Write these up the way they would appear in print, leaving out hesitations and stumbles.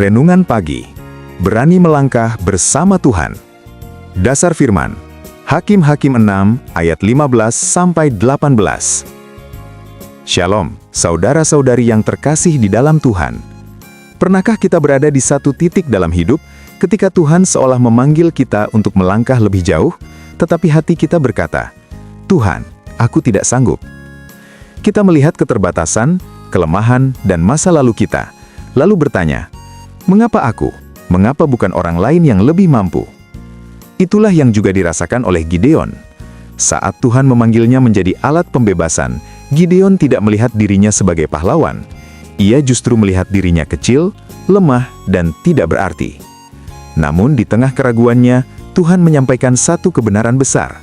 Renungan pagi, berani melangkah bersama Tuhan. Dasar firman, Hakim-Hakim 6 ayat 15-18. Shalom, saudara-saudari yang terkasih di dalam Tuhan. Pernahkah kita berada di satu titik dalam hidup ketika Tuhan seolah memanggil kita untuk melangkah lebih jauh, tetapi hati kita berkata, "Tuhan, aku tidak sanggup." Kita melihat keterbatasan, kelemahan, dan masa lalu kita, lalu bertanya, "Mengapa aku? Mengapa bukan orang lain yang lebih mampu?" Itulah yang juga dirasakan oleh Gideon. Saat Tuhan memanggilnya menjadi alat pembebasan, Gideon tidak melihat dirinya sebagai pahlawan. Ia justru melihat dirinya kecil, lemah, dan tidak berarti. Namun di tengah keraguannya, Tuhan menyampaikan satu kebenaran besar.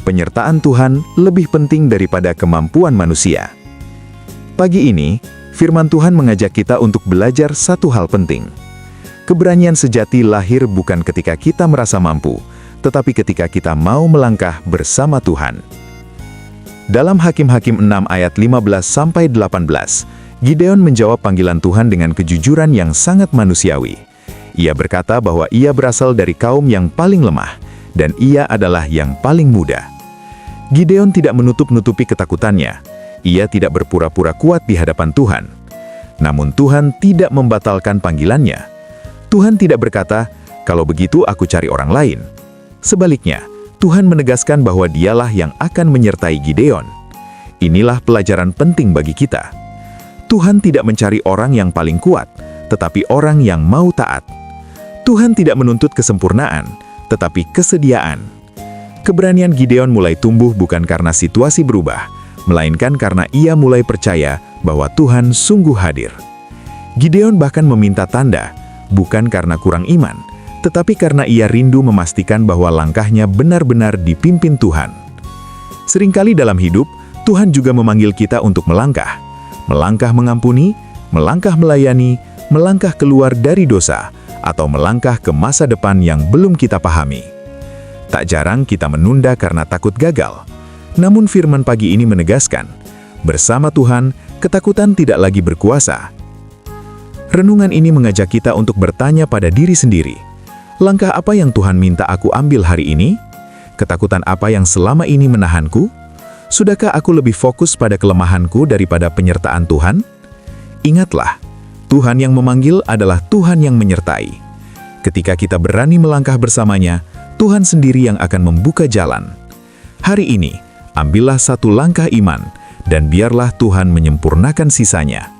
Penyertaan Tuhan lebih penting daripada kemampuan manusia. Pagi ini, firman Tuhan mengajak kita untuk belajar satu hal penting. Keberanian sejati lahir bukan ketika kita merasa mampu, tetapi ketika kita mau melangkah bersama Tuhan. Dalam Hakim-Hakim 6 ayat 15-18, Gideon menjawab panggilan Tuhan dengan kejujuran yang sangat manusiawi. Ia berkata bahwa ia berasal dari kaum yang paling lemah, dan ia adalah yang paling muda. Gideon tidak menutup-nutupi ketakutannya. Ia tidak berpura-pura kuat di hadapan Tuhan. Namun Tuhan tidak membatalkan panggilannya. Tuhan tidak berkata, "Kalau begitu aku cari orang lain." Sebaliknya, Tuhan menegaskan bahwa dialah yang akan menyertai Gideon. Inilah pelajaran penting bagi kita. Tuhan tidak mencari orang yang paling kuat, tetapi orang yang mau taat. Tuhan tidak menuntut kesempurnaan, tetapi kesediaan. Keberanian Gideon mulai tumbuh bukan karena situasi berubah, melainkan karena ia mulai percaya bahwa Tuhan sungguh hadir. Gideon bahkan meminta tanda, bukan karena kurang iman, tetapi karena ia rindu memastikan bahwa langkahnya benar-benar dipimpin Tuhan. Seringkali dalam hidup, Tuhan juga memanggil kita untuk melangkah. Melangkah mengampuni, melangkah melayani, melangkah keluar dari dosa, atau melangkah ke masa depan yang belum kita pahami. Tak jarang kita menunda karena takut gagal. Namun firman pagi ini menegaskan, bersama Tuhan, ketakutan tidak lagi berkuasa. Renungan ini mengajak kita untuk bertanya pada diri sendiri, langkah apa yang Tuhan minta aku ambil hari ini? Ketakutan apa yang selama ini menahanku? Sudahkah aku lebih fokus pada kelemahanku daripada penyertaan Tuhan? Ingatlah, Tuhan yang memanggil adalah Tuhan yang menyertai. Ketika kita berani melangkah bersamanya, Tuhan sendiri yang akan membuka jalan. Hari ini, ambillah satu langkah iman, dan biarlah Tuhan menyempurnakan sisanya.